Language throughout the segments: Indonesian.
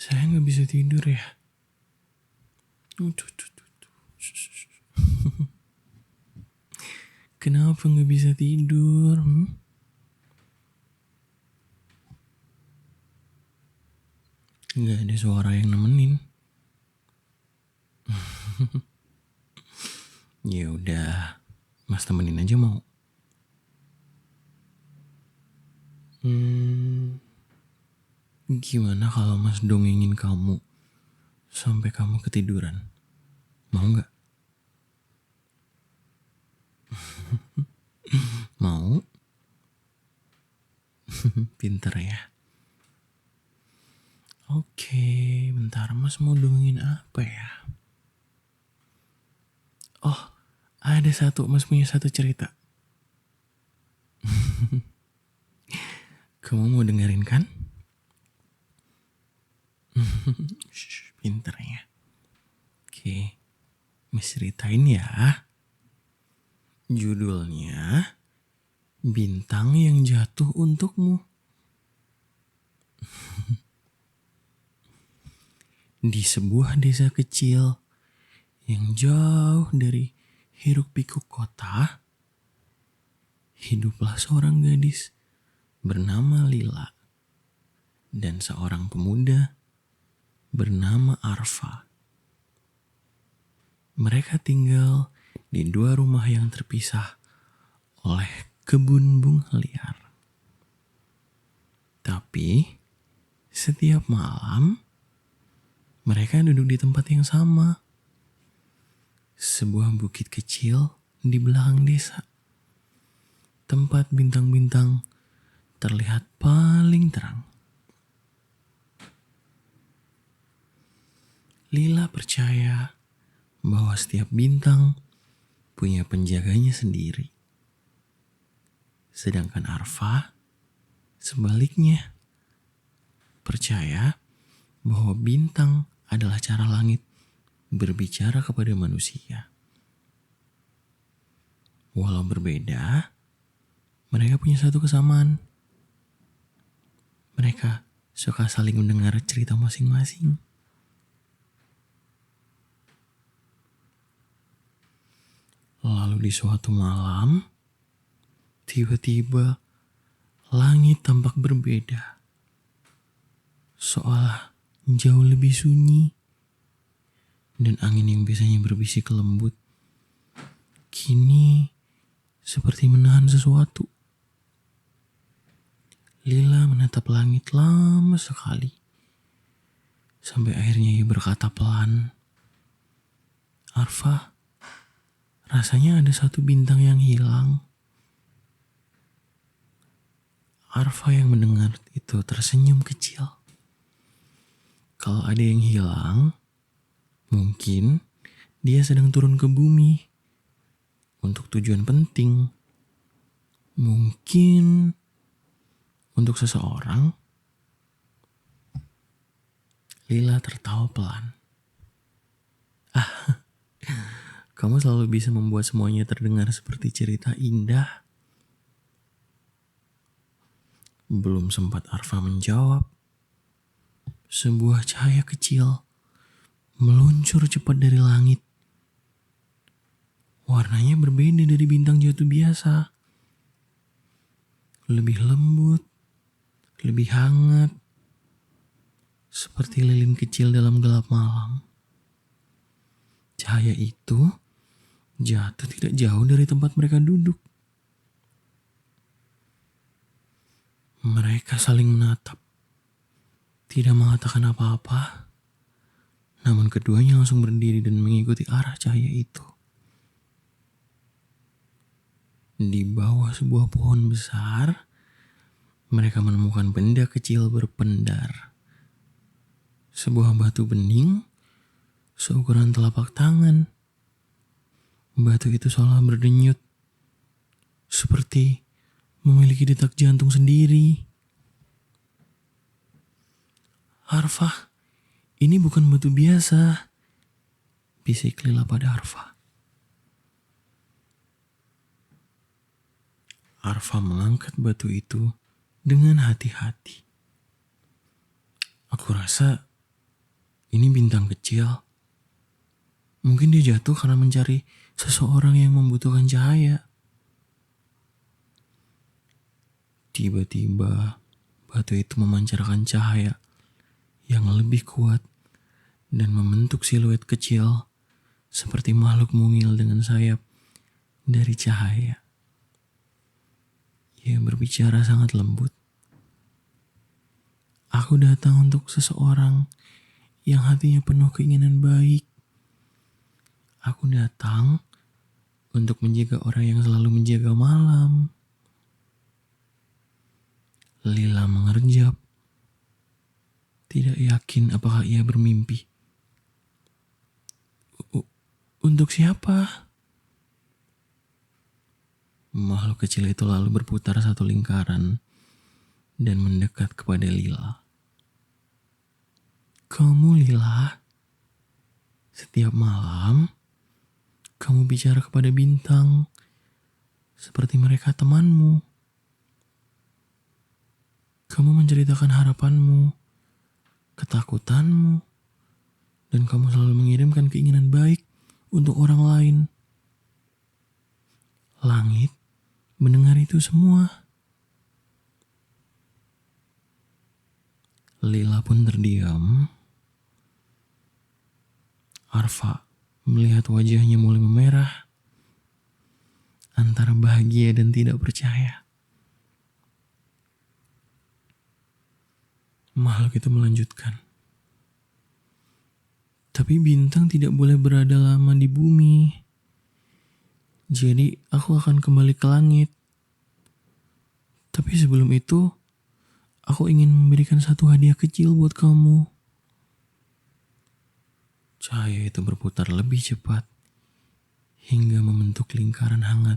Saya nggak bisa tidur ya. Kenapa nggak bisa tidur? Nggak ada suara yang nemenin. Ya udah, Mas temenin aja mau. Gimana kalau Mas dongengin kamu sampai kamu ketiduran? Mau nggak? Mau? Pinter ya. Oke, bentar Mas mau dongengin apa ya? Oh, ada satu, Mas punya satu cerita. Kamu mau dengerin kan? Pinter ya. Oke, Mas ceritain ya. Judulnya Bintang yang Jatuh Untukmu. Di sebuah desa kecil yang jauh dari hiruk pikuk kota, hiduplah seorang gadis bernama Lila dan seorang pemuda bernama Arfa. Mereka tinggal di dua rumah yang terpisah oleh kebun bunga liar. Tapi setiap malam mereka duduk di tempat yang sama. Sebuah bukit kecil di belakang desa. Tempat bintang-bintang terlihat paling terang. Lila percaya bahwa setiap bintang punya penjaganya sendiri. Sedangkan Arfa sebaliknya percaya bahwa bintang adalah cara langit berbicara kepada manusia. Walau berbeda, mereka punya satu kesamaan. Mereka suka saling mendengar cerita masing-masing. Lalu di suatu malam, tiba-tiba langit tampak berbeda. Seolah jauh lebih sunyi. Dan angin yang biasanya berbisik lembut kini seperti menahan sesuatu. Lila menatap langit lama sekali. Sampai akhirnya ia berkata pelan, "Arfa, rasanya ada satu bintang yang hilang." Arfa yang mendengar itu tersenyum kecil. Kalau ada yang hilang, mungkin dia sedang turun ke bumi untuk tujuan penting. Mungkin untuk seseorang. Lila tertawa pelan. Kamu selalu bisa membuat semuanya terdengar seperti cerita indah. Belum sempat Arfa menjawab, sebuah cahaya kecil meluncur cepat dari langit. Warnanya berbeda dari bintang jatuh biasa. Lebih lembut, lebih hangat, seperti lilin kecil dalam gelap malam. Cahaya itu jatuh tidak jauh dari tempat mereka duduk. Mereka saling menatap, tidak mengatakan apa-apa. Namun keduanya langsung berdiri dan mengikuti arah cahaya itu. Di bawah sebuah pohon besar, mereka menemukan benda kecil berpendar. Sebuah batu bening seukuran telapak tangan. Batu itu seolah berdenyut, seperti memiliki detak jantung sendiri. "Arfa, ini bukan batu biasa," bisik Lila pada Arfa. Arfa mengangkat batu itu dengan hati-hati. "Aku rasa Ini bintang kecil. Mungkin dia jatuh karena mencari seseorang yang membutuhkan cahaya. Tiba-tiba batu itu memancarkan cahaya yang lebih kuat dan membentuk siluet kecil seperti makhluk mungil dengan sayap dari cahaya. Ia berbicara sangat lembut. Aku datang untuk seseorang yang hatinya penuh keinginan baik. Aku datang untuk menjaga orang yang selalu menjaga malam. Lila mengerjap. Tidak yakin apakah ia bermimpi. Untuk siapa? Makhluk kecil itu lalu berputar satu lingkaran dan mendekat kepada Lila. Kamu Lila, setiap malam kamu bicara kepada bintang seperti mereka temanmu. Kamu menceritakan harapanmu, ketakutanmu, dan kamu selalu mengirimkan keinginan baik untuk orang lain. Langit mendengar itu semua. Lila pun terdiam. Arfa melihat wajahnya mulai memerah antara bahagia dan tidak percaya. Makhluk itu melanjutkan. Tapi bintang tidak boleh berada lama di bumi. Jadi aku akan kembali ke langit. Tapi sebelum itu, aku ingin memberikan satu hadiah kecil buat kamu. Cahaya itu berputar lebih cepat hingga membentuk lingkaran hangat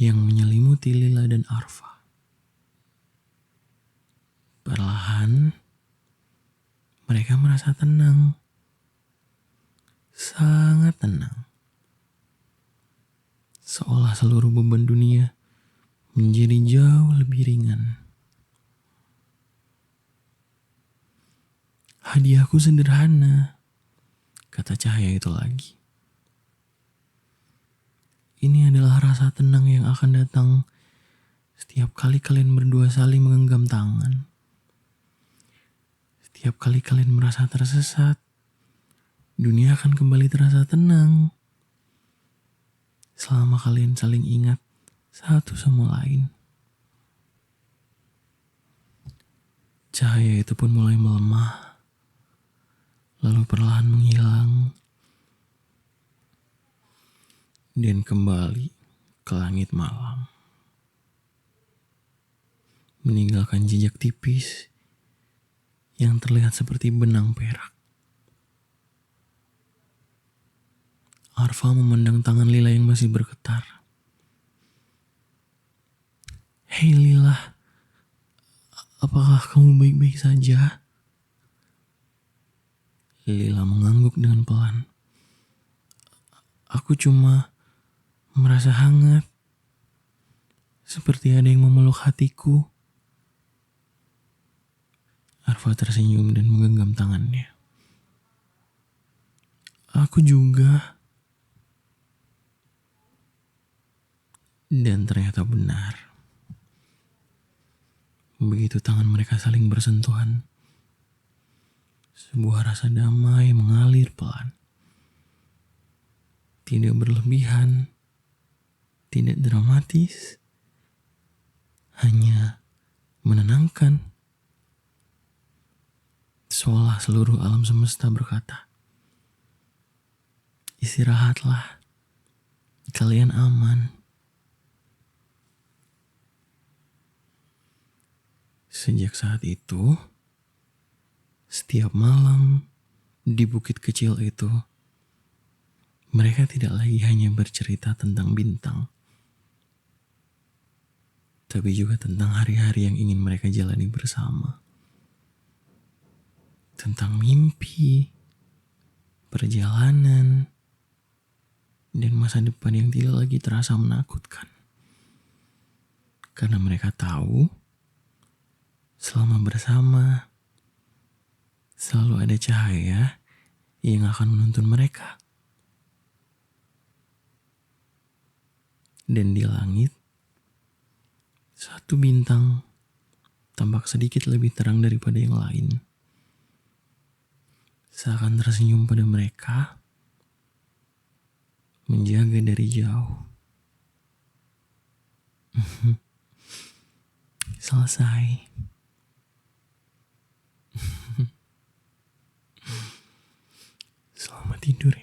yang menyelimuti Lila dan Arfa. Perlahan, mereka merasa tenang. Sangat tenang. Seolah seluruh beban dunia menjadi jauh lebih ringan. Hadiahku sederhana, kata cahaya itu lagi. Ini adalah rasa tenang yang akan datang setiap kali kalian berdua saling menggenggam tangan. Setiap kali kalian merasa tersesat, dunia akan kembali terasa tenang. Selama kalian saling ingat satu sama lain. Cahaya itu pun mulai melemah, lalu perlahan menghilang, dan kembali ke langit malam. Meninggalkan jejak tipis yang terlihat seperti benang perak. Arfa memandang tangan Lila yang masih bergetar. Hei Lila, apakah kamu baik-baik saja? Lila mengangguk dengan pelan. Aku cuma merasa hangat, seperti ada yang memeluk hatiku. Arfa tersenyum dan menggenggam tangannya. Aku juga. Dan ternyata benar. Begitu tangan mereka saling bersentuhan, sebuah rasa damai mengalir pelan. Tidak berlebihan, tidak dramatis, hanya menenangkan. Seolah seluruh alam semesta berkata, istirahatlah, kalian aman. Sejak saat itu, setiap malam di bukit kecil itu, mereka tidak lagi hanya bercerita tentang bintang, tapi juga tentang hari-hari yang ingin mereka jalani bersama. Tentang mimpi, perjalanan, dan masa depan yang tidak lagi terasa menakutkan. Karena mereka tahu, selama bersama, selalu ada cahaya yang akan menuntun mereka. Dan di langit, satu bintang tampak sedikit lebih terang daripada yang lain. Seakan tersenyum pada mereka, menjaga dari jauh. Selesai. Selamat tidur ya.